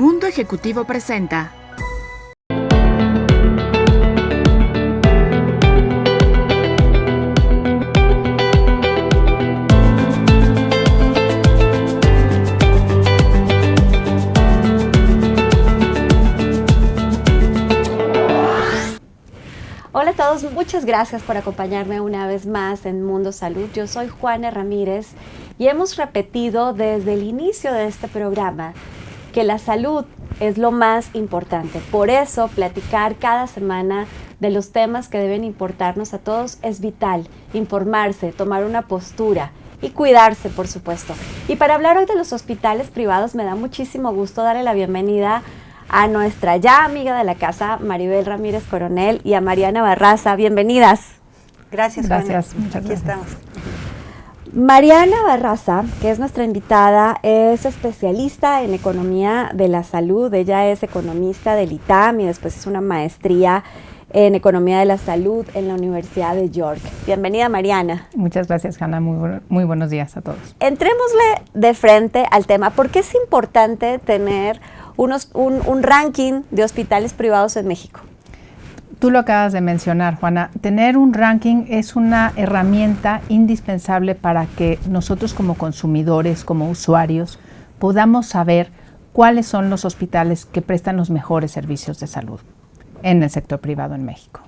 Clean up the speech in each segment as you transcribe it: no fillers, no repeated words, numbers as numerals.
Mundo Ejecutivo presenta. Hola a todos, muchas gracias por acompañarme una vez más en Mundo Salud. Yo soy Juana Ramírez y hemos repetido desde el inicio de este programa que la salud es lo más importante. Por eso, platicar cada semana de los temas que deben importarnos a todos es vital. Informarse, tomar una postura y cuidarse, por supuesto. Y para hablar hoy de los hospitales privados, me da muchísimo gusto darle la bienvenida a nuestra ya amiga de la casa, Maribel Ramírez Coronel, y a Mariana Barraza. Bienvenidas. Gracias, gracias. Juana. Aquí estamos. Mariana Barraza, que es nuestra invitada, es especialista en economía de la salud. Ella es economista del ITAM y después hizo una maestría en economía de la salud en la Universidad de York. Bienvenida, Mariana. Muchas gracias, Hanna. Muy buenos días a todos. Entrémosle de frente al tema. ¿Por qué es importante tener un ranking de hospitales privados en México? Tú lo acabas de mencionar, Juana. Tener un ranking es una herramienta indispensable para que nosotros como consumidores, como usuarios, podamos saber cuáles son los hospitales que prestan los mejores servicios de salud en el sector privado en México.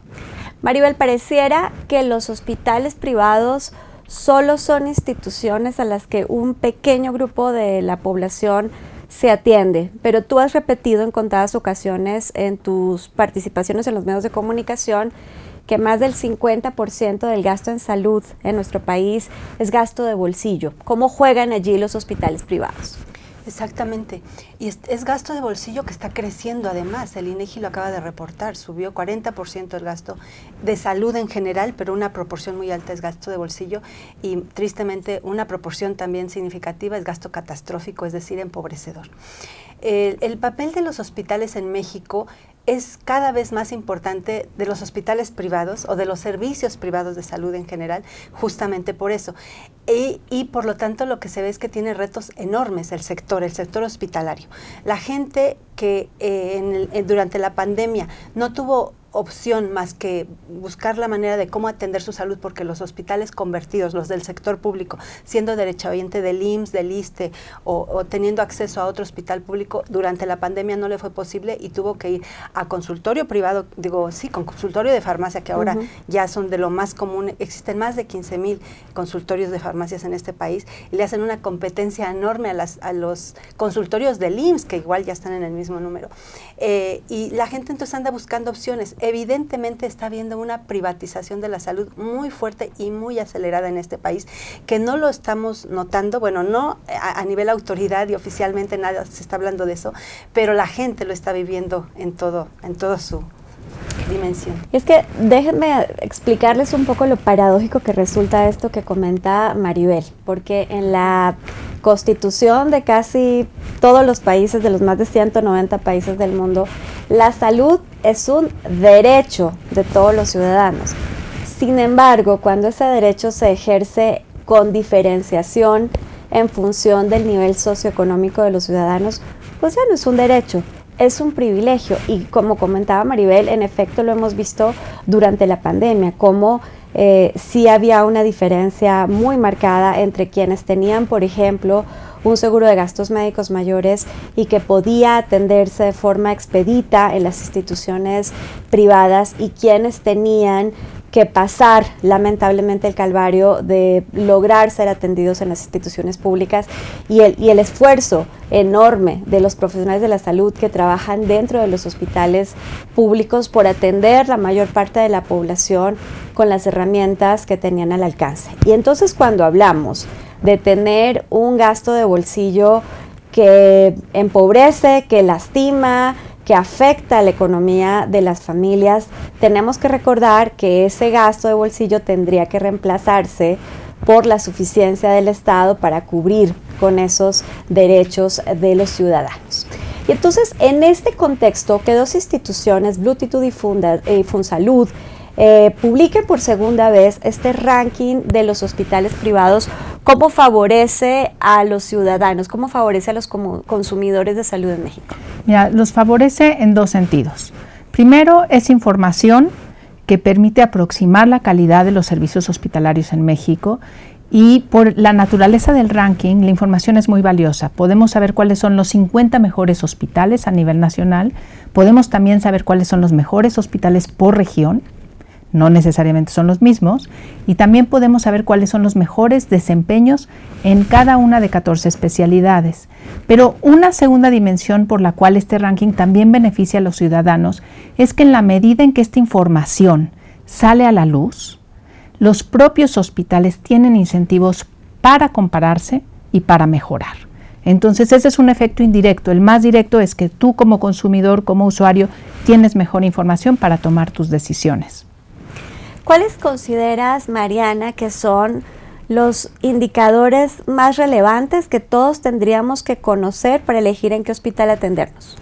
Maribel, pareciera que los hospitales privados solo son instituciones a las que un pequeño grupo de la población se atiende, pero tú has repetido en contadas ocasiones en tus participaciones en los medios de comunicación que más del 50% del gasto en salud en nuestro país es gasto de bolsillo. ¿Cómo juegan allí los hospitales privados? Exactamente, y es gasto de bolsillo que está creciendo además. El INEGI lo acaba de reportar, subió 40% el gasto de salud en general, pero una proporción muy alta es gasto de bolsillo y tristemente una proporción también significativa es gasto catastrófico, es decir, empobrecedor. El papel de los hospitales en México es cada vez más importante, de los hospitales privados o de los servicios privados de salud en general, justamente por eso. Y por lo tanto lo que se ve es que tiene retos enormes el sector hospitalario. La gente que durante la pandemia no tuvo opción más que buscar la manera de cómo atender su salud, porque los hospitales convertidos, los del sector público, siendo derechohabiente del IMSS, del ISSSTE o teniendo acceso a otro hospital público, durante la pandemia no le fue posible y tuvo que ir a consultorio privado, con consultorio de farmacia, que ahora ya son de lo más común. Existen más de 15,000 consultorios de farmacias en este país y le hacen una competencia enorme a los consultorios del IMSS, que igual ya están en el mismo número. Y la gente entonces anda buscando opciones. Evidentemente está habiendo una privatización de la salud muy fuerte y muy acelerada en este país, que no lo estamos notando, bueno, no a nivel autoridad y oficialmente nada se está hablando de eso, pero la gente lo está viviendo en toda su dimensión. Y es que déjenme explicarles un poco lo paradójico que resulta esto que comenta Maribel, porque en la Constitución de casi todos los países, de los más de 190 países del mundo, la salud es un derecho de todos los ciudadanos. Sin embargo, cuando ese derecho se ejerce con diferenciación en función del nivel socioeconómico de los ciudadanos, pues ya no es un derecho, es un privilegio. Y como comentaba Maribel, en efecto lo hemos visto durante la pandemia, como sí había una diferencia muy marcada entre quienes tenían, por ejemplo, un seguro de gastos médicos mayores y que podía atenderse de forma expedita en las instituciones privadas, y quienes tenían que pasar lamentablemente el calvario de lograr ser atendidos en las instituciones públicas, y el esfuerzo enorme de los profesionales de la salud que trabajan dentro de los hospitales públicos por atender la mayor parte de la población con las herramientas que tenían al alcance. Y entonces cuando hablamos de tener un gasto de bolsillo que empobrece, que lastima, que afecta a la economía de las familias, tenemos que recordar que ese gasto de bolsillo tendría que reemplazarse por la suficiencia del Estado para cubrir con esos derechos de los ciudadanos. Y entonces, en este contexto, que dos instituciones, Bluetooth y Funsalud, publiquen por segunda vez este ranking de los hospitales privados, ¿cómo favorece a los ciudadanos? ¿Cómo favorece a los consumidores de salud en México? Mira, los favorece en dos sentidos. Primero, es información que permite aproximar la calidad de los servicios hospitalarios en México, y por la naturaleza del ranking, la información es muy valiosa. Podemos saber cuáles son los 50 mejores hospitales a nivel nacional, podemos también saber cuáles son los mejores hospitales por región, no necesariamente son los mismos, y también podemos saber cuáles son los mejores desempeños en cada una de 14 especialidades. Pero una segunda dimensión por la cual este ranking también beneficia a los ciudadanos es que en la medida en que esta información sale a la luz, los propios hospitales tienen incentivos para compararse y para mejorar. Entonces ese es un efecto indirecto. El más directo es que tú como consumidor, como usuario, tienes mejor información para tomar tus decisiones. ¿Cuáles consideras, Mariana, que son los indicadores más relevantes que todos tendríamos que conocer para elegir en qué hospital atendernos?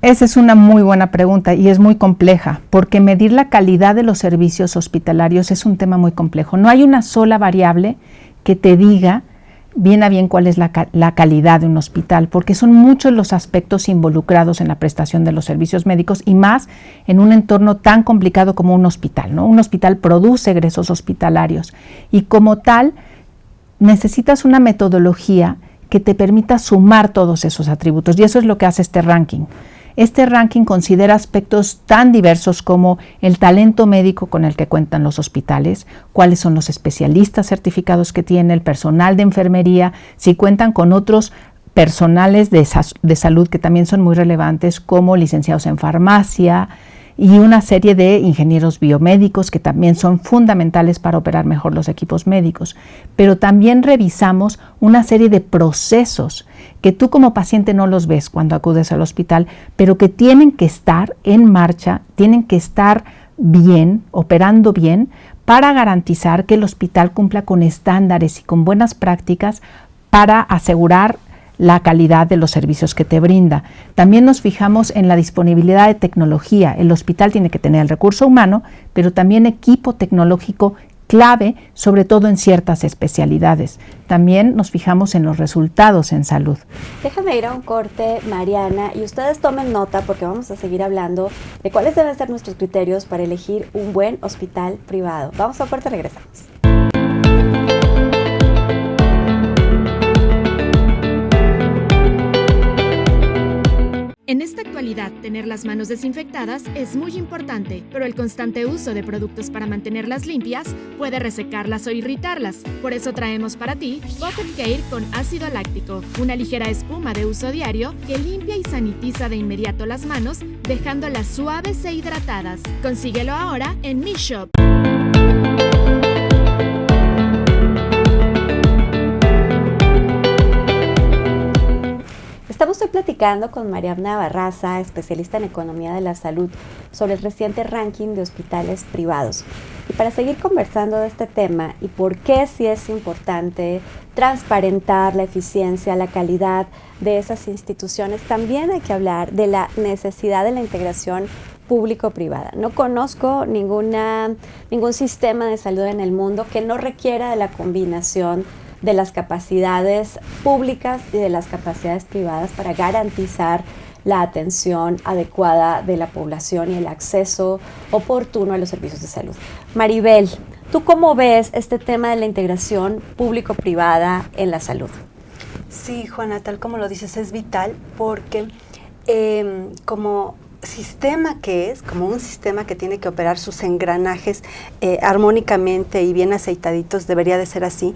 Esa es una muy buena pregunta y es muy compleja, porque medir la calidad de los servicios hospitalarios es un tema muy complejo. No hay una sola variable que te diga bien a bien cuál es la calidad de un hospital, porque son muchos los aspectos involucrados en la prestación de los servicios médicos y más en un entorno tan complicado como un hospital, ¿no? Un hospital produce egresos hospitalarios y como tal necesitas una metodología que te permita sumar todos esos atributos y eso es lo que hace este ranking. Este ranking considera aspectos tan diversos como el talento médico con el que cuentan los hospitales, cuáles son los especialistas certificados que tiene, el personal de enfermería, si cuentan con otros personales de salud que también son muy relevantes como licenciados en farmacia y una serie de ingenieros biomédicos que también son fundamentales para operar mejor los equipos médicos. Pero también revisamos una serie de procesos que tú como paciente no los ves cuando acudes al hospital, pero que tienen que estar en marcha, tienen que estar bien, operando bien, para garantizar que el hospital cumpla con estándares y con buenas prácticas para asegurar la calidad de los servicios que te brinda. También nos fijamos en la disponibilidad de tecnología. El hospital tiene que tener el recurso humano, pero también equipo tecnológico clave, sobre todo en ciertas especialidades. También nos fijamos en los resultados en salud. Déjame ir a un corte, Mariana, y ustedes tomen nota porque vamos a seguir hablando de cuáles deben ser nuestros criterios para elegir un buen hospital privado. Vamos a un corte, regresamos. En esta actualidad, tener las manos desinfectadas es muy importante, pero el constante uso de productos para mantenerlas limpias puede resecarlas o irritarlas. Por eso traemos para ti Bucket Care con ácido láctico, una ligera espuma de uso diario que limpia y sanitiza de inmediato las manos, dejándolas suaves e hidratadas. Consíguelo ahora en Mi Shop. Estamos hoy platicando con Mariana Barraza, especialista en economía de la salud, sobre el reciente ranking de hospitales privados. Y para seguir conversando de este tema y por qué sí es importante transparentar la eficiencia, la calidad de esas instituciones, también hay que hablar de la necesidad de la integración público-privada. No conozco ningún sistema de salud en el mundo que no requiera de la combinación de las capacidades públicas y de las capacidades privadas para garantizar la atención adecuada de la población y el acceso oportuno a los servicios de salud. Maribel, ¿tú cómo ves este tema de la integración público-privada en la salud? Sí, Juana, tal como lo dices, es vital porque como sistema que es, como un sistema que tiene que operar sus engranajes armónicamente y bien aceitaditos, debería de ser así.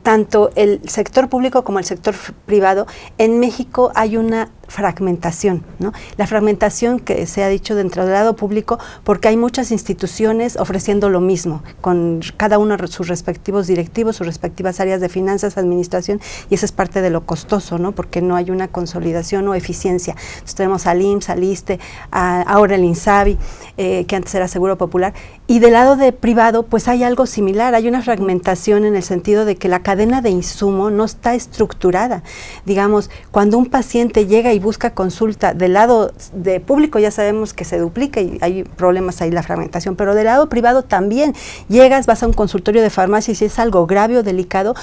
Tanto el sector público como el sector privado, en México hay una fragmentación, ¿no? La fragmentación que se ha dicho dentro del lado público porque hay muchas instituciones ofreciendo lo mismo, con cada uno sus respectivos directivos, sus respectivas áreas de finanzas, administración, y eso es parte de lo costoso, ¿no? Porque no hay una consolidación o eficiencia. Entonces tenemos al IMSS, al ISSSTE, ahora el INSABI, que antes era Seguro Popular, y del lado de privado pues hay algo similar, hay una fragmentación en el sentido de que la cadena de insumo no está estructurada. Digamos, cuando un paciente llega y busca consulta del lado de público, ya sabemos que se duplica y hay problemas ahí, la fragmentación, pero del lado privado también llegas, vas a un consultorio de farmacia y si es algo grave o delicado,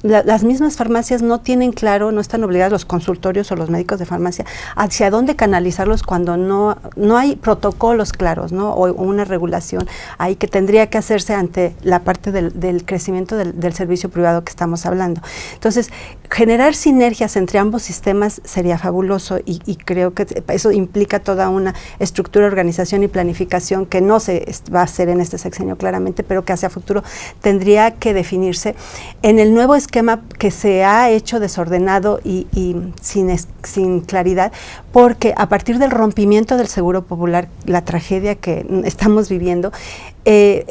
las mismas farmacias no tienen claro, no están obligadas los consultorios o los médicos de farmacia hacia dónde canalizarlos cuando no hay protocolos claros, ¿no? O una regulación ahí que tendría que hacerse ante la parte del crecimiento del servicio privado que estamos hablando. Entonces, generar sinergias entre ambos sistemas sería fabuloso y creo que eso implica toda una estructura, organización y planificación que no se va a hacer en este sexenio claramente, pero que hacia futuro tendría que definirse en el nuevo esquema que se ha hecho desordenado y sin claridad, porque a partir del rompimiento del Seguro Popular, la tragedia que estamos viviendo,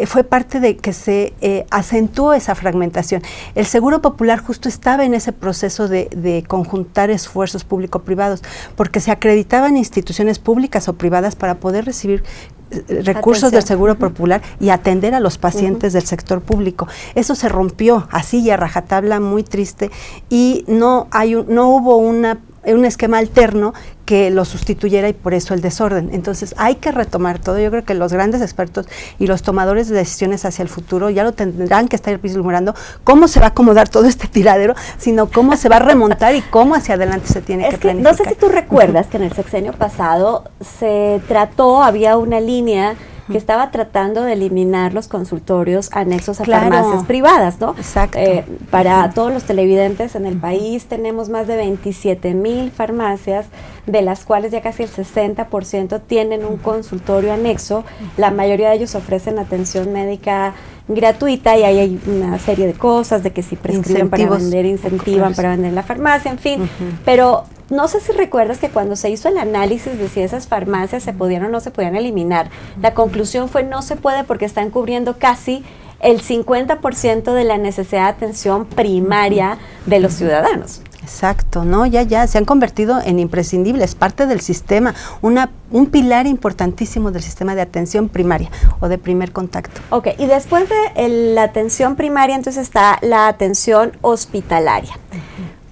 fue parte de que se acentuó esa fragmentación. El Seguro Popular justo estaba en ese proceso de conjuntar esfuerzos público-privados, porque se acreditaban instituciones públicas o privadas para poder recibir recursos del Seguro Popular y atender a los pacientes del sector público. Eso se rompió así y a rajatabla, muy triste, y no hubo un esquema alterno que lo sustituyera y por eso el desorden. Entonces hay que retomar todo. Yo creo que los grandes expertos y los tomadores de decisiones hacia el futuro ya lo tendrán que estar vislumbrando cómo se va a acomodar todo este tiradero, sino cómo se va a remontar y cómo hacia adelante se tiene que planificar. No sé si tú recuerdas que en el sexenio pasado había una línea que estaba tratando de eliminar los consultorios anexos a farmacias privadas, ¿no? Exacto. Para todos los televidentes en el país tenemos más de 27,000 farmacias, de las cuales ya casi el 60% tienen un consultorio anexo. La mayoría de ellos ofrecen atención médica gratuita y ahí hay una serie de cosas, de que si prescriben para vender, incentivan para vender en la farmacia, en fin, pero no sé si recuerdas que cuando se hizo el análisis de si esas farmacias se podían o no se podían eliminar, la conclusión fue no se puede porque están cubriendo casi el 50% de la necesidad de atención primaria de los ciudadanos. Exacto, ¿no? Ya se han convertido en imprescindibles, parte del sistema, un pilar importantísimo del sistema de atención primaria o de primer contacto. Ok, y después de la atención primaria, entonces está la atención hospitalaria.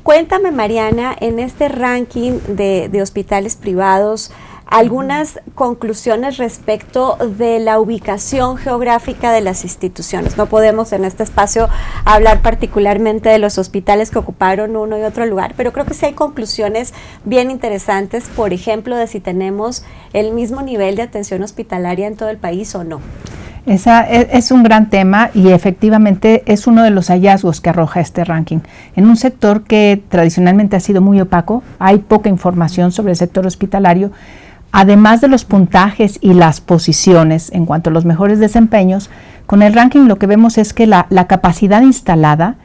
Cuéntame, Mariana, en este ranking de hospitales privados, algunas conclusiones respecto de la ubicación geográfica de las instituciones. No podemos en este espacio hablar particularmente de los hospitales que ocuparon uno y otro lugar, pero creo que sí hay conclusiones bien interesantes, por ejemplo, de si tenemos el mismo nivel de atención hospitalaria en todo el país o no. Es un gran tema y efectivamente es uno de los hallazgos que arroja este ranking. En un sector que tradicionalmente ha sido muy opaco, hay poca información sobre el sector hospitalario. Además de los puntajes y las posiciones en cuanto a los mejores desempeños, con el ranking lo que vemos es que la capacidad instalada,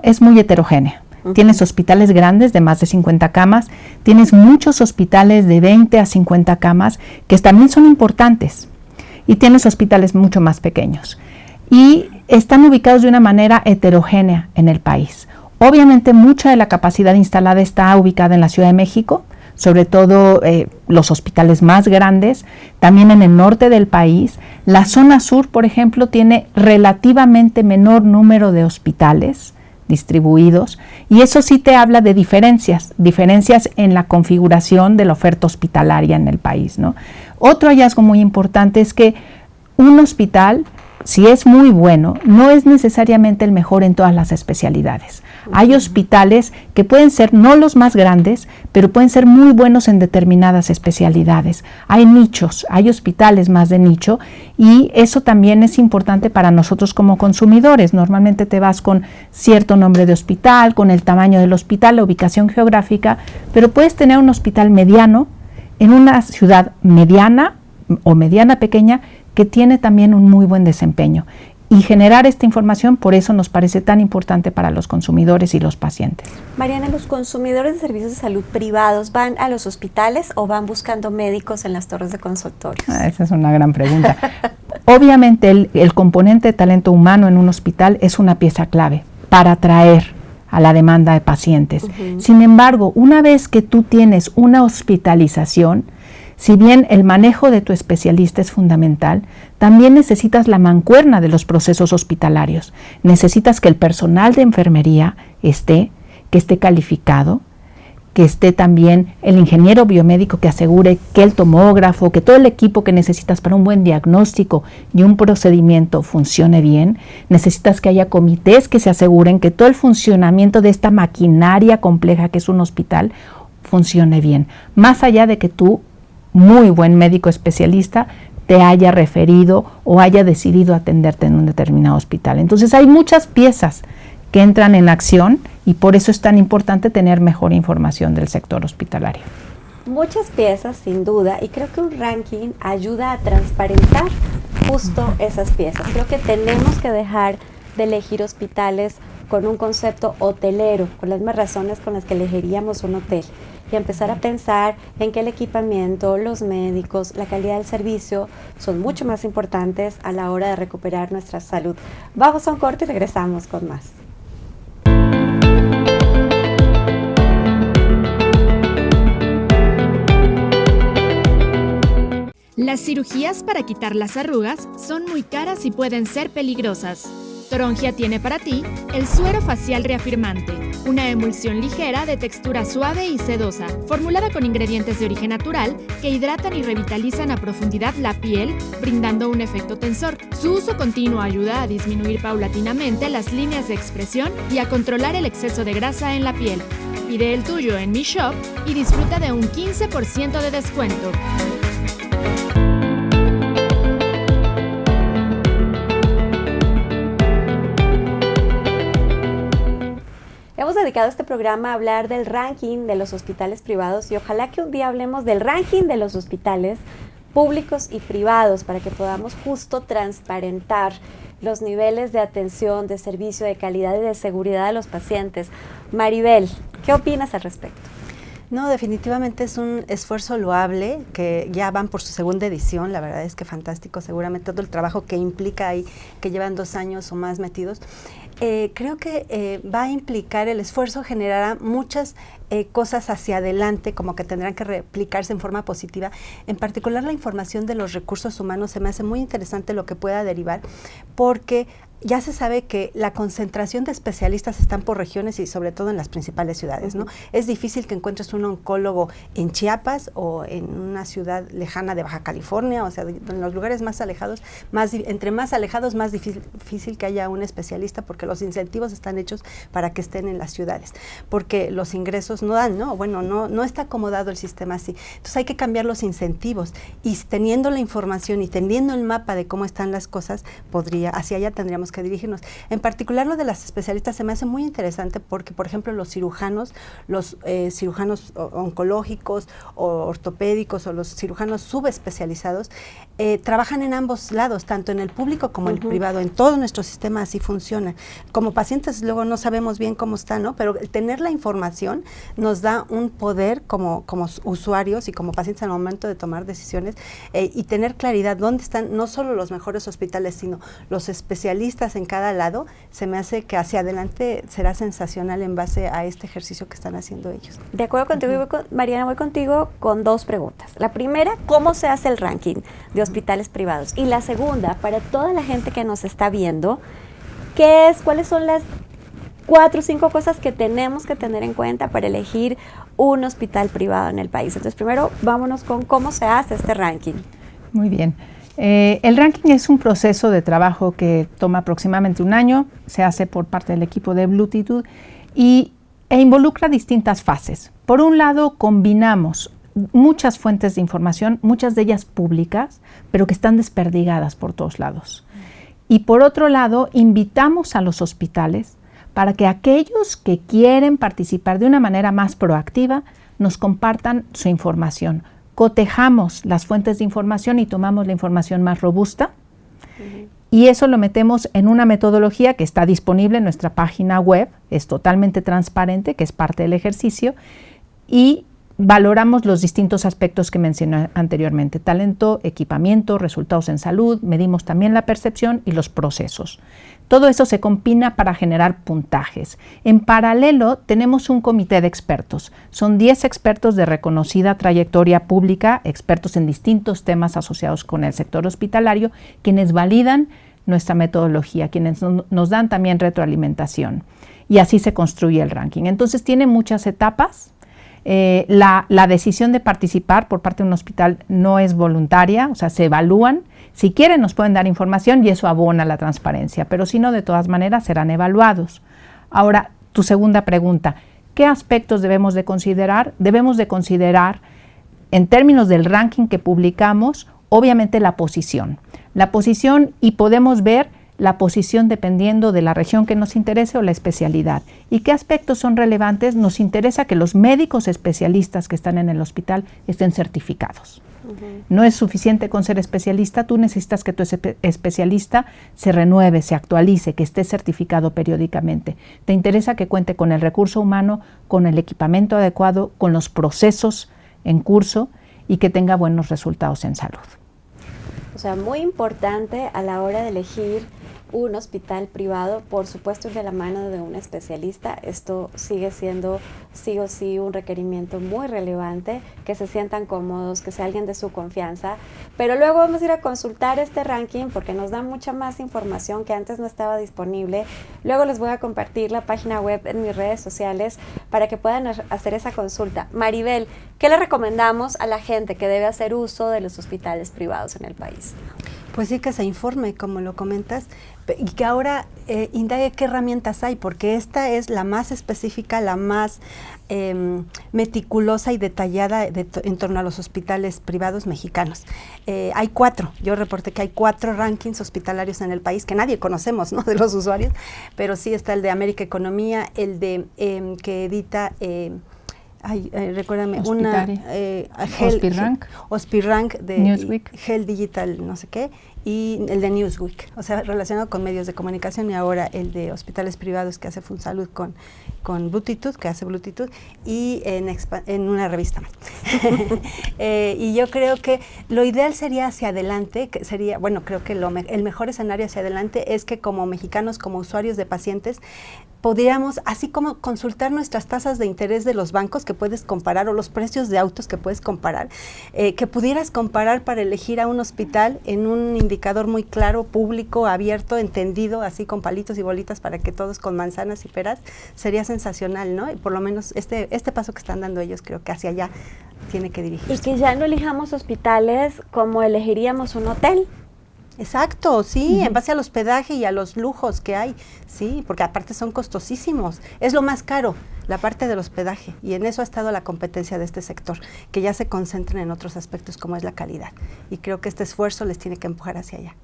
es muy heterogénea. Tienes hospitales grandes de más de 50 camas, tienes muchos hospitales de 20 a 50 camas que también son importantes, y tienes hospitales mucho más pequeños. Y están ubicados de una manera heterogénea en el país. Obviamente mucha de la capacidad instalada está ubicada en la Ciudad de México, sobre todo los hospitales más grandes, también en el norte del país. La zona sur, por ejemplo, tiene relativamente menor número de hospitales distribuidos, y eso sí te habla de diferencias en la configuración de la oferta hospitalaria en el país, ¿no? Otro hallazgo muy importante es que un hospital, si es muy bueno, no es necesariamente el mejor en todas las especialidades. Hay hospitales que pueden ser no los más grandes, pero pueden ser muy buenos en determinadas especialidades. Hay nichos, hay hospitales más de nicho, y eso también es importante para nosotros como consumidores. Normalmente te vas con cierto nombre de hospital, con el tamaño del hospital, la ubicación geográfica, pero puedes tener un hospital mediano en una ciudad mediana o mediana pequeña que tiene también un muy buen desempeño. Y generar esta información, por eso nos parece tan importante para los consumidores y los pacientes. Mariana, ¿los consumidores de servicios de salud privados van a los hospitales o van buscando médicos en las torres de consultorios? Esa es una gran pregunta. Obviamente el componente de talento humano en un hospital es una pieza clave para atraer a la demanda de pacientes. Sin embargo, una vez que tú tienes una hospitalización, si bien el manejo de tu especialista es fundamental, también necesitas la mancuerna de los procesos hospitalarios. Necesitas que el personal de enfermería que esté calificado, que esté también el ingeniero biomédico que asegure que el tomógrafo, que todo el equipo que necesitas para un buen diagnóstico y un procedimiento funcione bien. Necesitas que haya comités que se aseguren que todo el funcionamiento de esta maquinaria compleja que es un hospital funcione bien. Más allá de que tú, muy buen médico especialista, te haya referido o haya decidido atenderte en un determinado hospital. Entonces hay muchas piezas que entran en acción y por eso es tan importante tener mejor información del sector hospitalario. Muchas piezas, sin duda, y creo que un ranking ayuda a transparentar justo esas piezas. Creo que tenemos que dejar de elegir hospitales con un concepto hotelero, con las mismas razones con las que elegiríamos un hotel, y empezar a pensar en que el equipamiento, los médicos, la calidad del servicio son mucho más importantes a la hora de recuperar nuestra salud. Vamos a un corte y regresamos con más. Las cirugías para quitar las arrugas son muy caras y pueden ser peligrosas. Torongia tiene para ti el suero facial reafirmante, una emulsión ligera de textura suave y sedosa, formulada con ingredientes de origen natural que hidratan y revitalizan a profundidad la piel, brindando un efecto tensor. Su uso continuo ayuda a disminuir paulatinamente las líneas de expresión y a controlar el exceso de grasa en la piel. Pide el tuyo en Mi Shop y disfruta de un 15% de descuento. Hemos dedicado este programa a hablar del ranking de los hospitales privados y ojalá que un día hablemos del ranking de los hospitales públicos y privados para que podamos justo transparentar los niveles de atención, de servicio, de calidad y de seguridad de los pacientes. Maribel, ¿qué opinas al respecto? No, definitivamente es un esfuerzo loable, que ya van por su segunda edición, la verdad es que fantástico, seguramente todo el trabajo que implica ahí, que llevan 2 años o más metidos. Creo que va a implicar, el esfuerzo generará muchas cosas hacia adelante, como que tendrán que replicarse en forma positiva. En particular la información de los recursos humanos se me hace muy interesante lo que pueda derivar, porque ya se sabe que la concentración de especialistas están por regiones y sobre todo en las principales ciudades, ¿no? Es difícil que encuentres un oncólogo en Chiapas o en una ciudad lejana de Baja California, o sea, en los lugares más alejados, entre más alejados, más difícil que haya un especialista, porque los incentivos están hechos para que estén en las ciudades, porque los ingresos no dan, ¿no? Bueno, no está acomodado el sistema así. Entonces hay que cambiar los incentivos y teniendo la información y teniendo el mapa de cómo están las cosas, hacia allá tendríamos que dirigirnos. En particular lo de las especialistas se me hace muy interesante porque, por ejemplo, los cirujanos oncológicos o ortopédicos o los cirujanos subespecializados trabajan en ambos lados, tanto en el público como en el privado. En todo nuestro sistema así funciona. Como pacientes luego no sabemos bien cómo está, ¿no? Pero el tener la información nos da un poder como usuarios y como pacientes al momento de tomar decisiones y tener claridad dónde están no solo los mejores hospitales, sino los especialistas en cada lado. Se me hace que hacia adelante será sensacional en base a este ejercicio que están haciendo ellos. De acuerdo contigo, Mariana, voy contigo con 2 preguntas. La primera, ¿cómo se hace el ranking de hospitales privados? Y la segunda, para toda la gente que nos está viendo, ¿cuáles son las 4 o 5 cosas que tenemos que tener en cuenta para elegir un hospital privado en el país? Entonces, primero, vámonos con cómo se hace este ranking. Muy bien. El ranking es un proceso de trabajo que toma aproximadamente 1 año, se hace por parte del equipo de Bluetooth e involucra distintas fases. Por un lado, combinamos muchas fuentes de información, muchas de ellas públicas, pero que están desperdigadas por todos lados. Y por otro lado, invitamos a los hospitales para que aquellos que quieren participar de una manera más proactiva nos compartan su información. Cotejamos las fuentes de información y tomamos la información más robusta y eso lo metemos en una metodología que está disponible en nuestra página web, es totalmente transparente, que es parte del ejercicio, y valoramos los distintos aspectos que mencioné anteriormente: talento, equipamiento, resultados en salud, medimos también la percepción y los procesos. Todo eso se combina para generar puntajes. En paralelo, tenemos un comité de expertos. Son 10 expertos de reconocida trayectoria pública, expertos en distintos temas asociados con el sector hospitalario, quienes validan nuestra metodología, quienes nos dan también retroalimentación. Y así se construye el ranking. Entonces, tiene muchas etapas. La decisión de participar por parte de un hospital no es voluntaria, o sea, se evalúan. Si quieren nos pueden dar información y eso abona la transparencia, pero si no, de todas maneras serán evaluados. Ahora, tu segunda pregunta, ¿qué aspectos debemos de considerar? Debemos de considerar, en términos del ranking que publicamos, obviamente la posición. La posición, y podemos ver la posición dependiendo de la región que nos interese o la especialidad. ¿Y qué aspectos son relevantes? Nos interesa que los médicos especialistas que están en el hospital estén certificados. No es suficiente con ser especialista, tú necesitas que tu especialista se renueve, se actualice, que esté certificado periódicamente. Te interesa que cuente con el recurso humano, con el equipamiento adecuado, con los procesos en curso y que tenga buenos resultados en salud. O sea, muy importante a la hora de elegir un hospital privado, por supuesto de la mano de un especialista. Esto sigue siendo sí o sí un requerimiento muy relevante, que se sientan cómodos, que sea alguien de su confianza, pero luego vamos a ir a consultar este ranking porque nos da mucha más información que antes no estaba disponible. Luego les voy a compartir la página web en mis redes sociales para que puedan hacer esa consulta. Maribel, ¿qué le recomendamos a la gente que debe hacer uso de los hospitales privados en el país? Pues sí, que se informe, como lo comentas, y que ahora indague qué herramientas hay, porque esta es la más específica, la más meticulosa y detallada en torno a los hospitales privados mexicanos. Hay 4, yo reporté que hay 4 rankings hospitalarios en el país que nadie conocemos, ¿no?, de los usuarios, pero sí está el de América Economía, el de que edita... recuérdame, Hospirank de Newsweek, Health Digital, no sé qué, y el de Newsweek, o sea, relacionado con medios de comunicación, y ahora el de hospitales privados que hace FunSalud con Bluetooth, que hace Bluetooth, y en una revista más. Y yo creo que lo ideal sería hacia adelante, que sería, bueno, creo que el mejor escenario hacia adelante es que como mexicanos, como usuarios de pacientes, podríamos, así como consultar nuestras tasas de interés de los bancos que puedes comparar, o los precios de autos que puedes comparar, que pudieras comparar para elegir a un hospital en un indicador muy claro, público, abierto, entendido, así con palitos y bolitas para que todos con manzanas y peras, sería sensacional, ¿no? Y por lo menos este paso que están dando ellos, creo que hacia allá tiene que dirigirse. Y que ya no elijamos hospitales como elegiríamos un hotel. Exacto, sí, en base al hospedaje y a los lujos que hay, sí, porque aparte son costosísimos, es lo más caro, la parte del hospedaje, y en eso ha estado la competencia de este sector, que ya se concentran en otros aspectos como es la calidad, y creo que este esfuerzo les tiene que empujar hacia allá.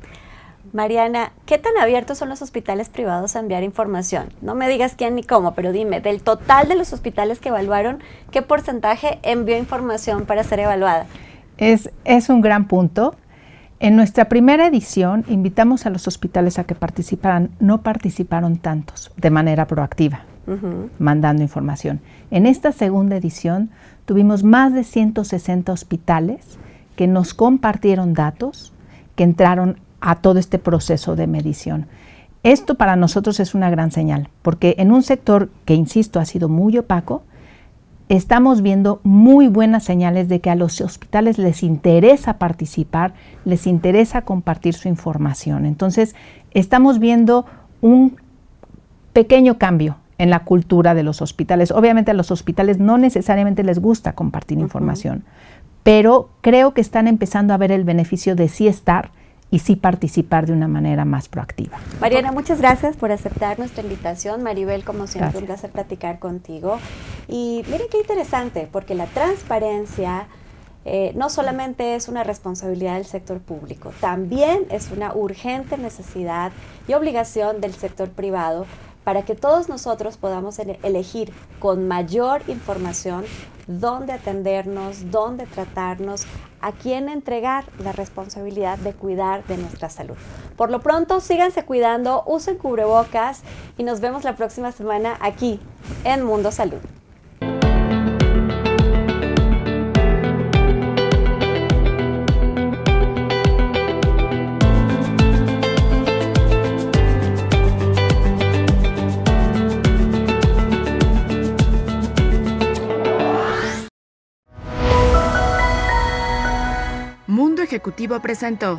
Mariana, ¿qué tan abiertos son los hospitales privados a enviar información? No me digas quién ni cómo, pero dime, del total de los hospitales que evaluaron, ¿qué porcentaje envió información para ser evaluada? Es un gran punto. En nuestra primera edición invitamos a los hospitales a que participaran, no participaron tantos de manera proactiva, mandando información. En esta segunda edición tuvimos más de 160 hospitales que nos compartieron datos, que entraron a todo este proceso de medición. Esto para nosotros es una gran señal, porque en un sector que, insisto, ha sido muy opaco, estamos viendo muy buenas señales de que a los hospitales les interesa participar, les interesa compartir su información. Entonces, estamos viendo un pequeño cambio en la cultura de los hospitales. Obviamente a los hospitales no necesariamente les gusta compartir información, pero creo que están empezando a ver el beneficio de sí estar y sí participar de una manera más proactiva. Mariana, muchas gracias por aceptar nuestra invitación. Maribel, como siempre, un placer platicar contigo. Y miren qué interesante, porque la transparencia no solamente es una responsabilidad del sector público, también es una urgente necesidad y obligación del sector privado para que todos nosotros podamos elegir con mayor información dónde atendernos, dónde tratarnos, a quién entregar la responsabilidad de cuidar de nuestra salud. Por lo pronto, síganse cuidando, usen cubrebocas y nos vemos la próxima semana aquí en Mundo Salud. Mundo Ejecutivo presentó